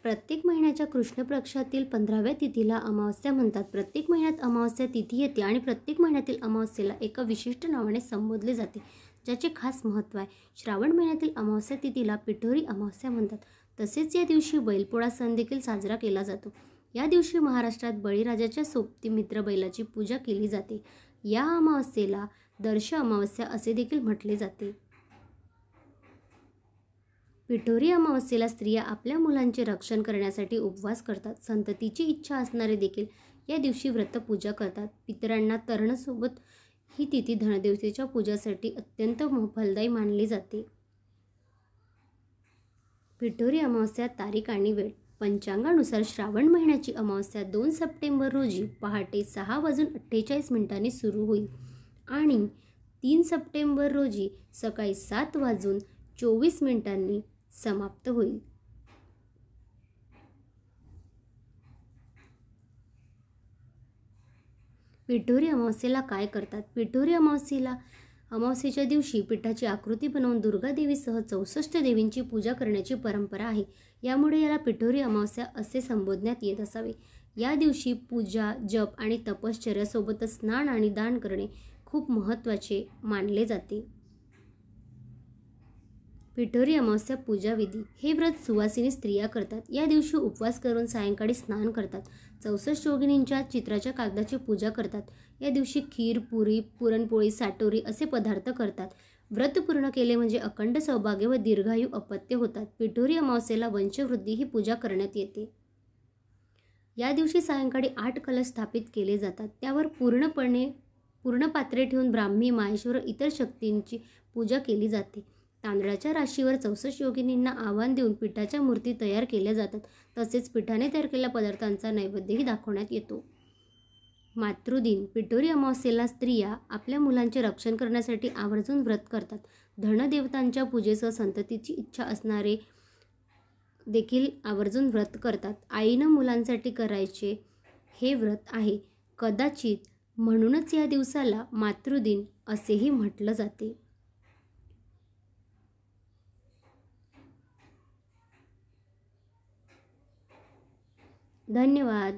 प्रत्येक महिन्याच्या कृष्ण पक्षातील 15व्या तिथीला अमावस्या म्हणतात. प्रत्येक महिन्यात अमावस्या तिथी येते आणि प्रत्येक महिन्यातील अमावस्येला एका विशिष्ट नावाने संबोधले जाते, ज्याचे खास महत्त्व आहे. श्रावण महिन्यातील अमावस्या तिथीला पिठोरी अमावस्या म्हणतात. तसेच या दिवशी बैलपोळा सण देखील साजरा केला जातो. या दिवशी महाराष्ट्रात बळीराजाच्या सोबती मित्र बैलाची पूजा केली जाते. या अमावस्येला दर्श अमावस्या असे देखील म्हटले जाते. पिठोरी अमावस्येला स्त्रिया आपल्या मुलांचे रक्षण करण्यासाठी उपवास करतात. संततीची इच्छा असणारे देखील या दिवशी व्रत पूजा करतात. पितरांना तरणसोबत ही तिथी धनदेवतेच्या पूजासाठी अत्यंत फलदायी मानली जाते. पिठोरी अमावस्या तारीख आणि वेळ. पंचांगानुसार श्रावण महिन्याची अमावस्या 2 सप्टेंबर रोजी पहाटे 6:48 सुरू होईल आणि 3 सप्टेंबर रोजी सकाळी 7:24 समाप्त होईल. पिठोरी अमावस्येला काय करतात? पिठोरी अमावस्येच्या दिवशी पिठाची आकृती बनवून दुर्गा देवीसह 64 देवींची पूजा करण्याची परंपरा आहे. यामुळे याला पिठोरी अमावस्या असे संबोधण्यात येत असावे. या दिवशी पूजा, जप आणि तपश्चर्यासोबतच स्नान आणि दान करणे खूप महत्त्वाचे मानले जाते. पिठोरी अमावस्या पूजा विधी. हे व्रत सुवासिनी स्त्रिया करतात. या दिवशी उपवास करून सायंकाळी स्नान करतात. 64 योगिनींच्या चित्राच्या कागदाची पूजा करतात. या दिवशी खीर, पुरी, पुरणपोळी, साटोरी असे पदार्थ करतात. व्रत पूर्ण केले म्हणजे अखंड सौभाग्य व दीर्घायू अपत्य होतात. पिठोरी अमावस्येला वंशवृद्धी ही पूजा करण्यात येते. या दिवशी सायंकाळी 8 कलश स्थापित केले जातात. त्यावर पूर्ण पात्रे ठेवून ब्राह्मी, माहेश्वर व इतर शक्तींची पूजा केली जाते. तांदळाच्या राशीवर 64 योगिनींना आव्हान देऊन पिठाच्या मूर्ती तयार केल्या जातात. तसेच पिठाने तयार केलेल्या पदार्थांचा नैवेद्यही दाखवण्यात येतो. मातृदिन. पिठोरी अमावस्येला स्त्रिया आपल्या मुलांचे रक्षण करण्यासाठी आवर्जून व्रत करतात. धनदेवतांच्या पूजेसह संततीची इच्छा असणारे देखील आवर्जून व्रत करतात. आईनं मुलांसाठी करायचे हे व्रत आहे. कदाचित म्हणूनच या दिवसाला मातृदिन असेही म्हटलं जाते. धन्यवाद.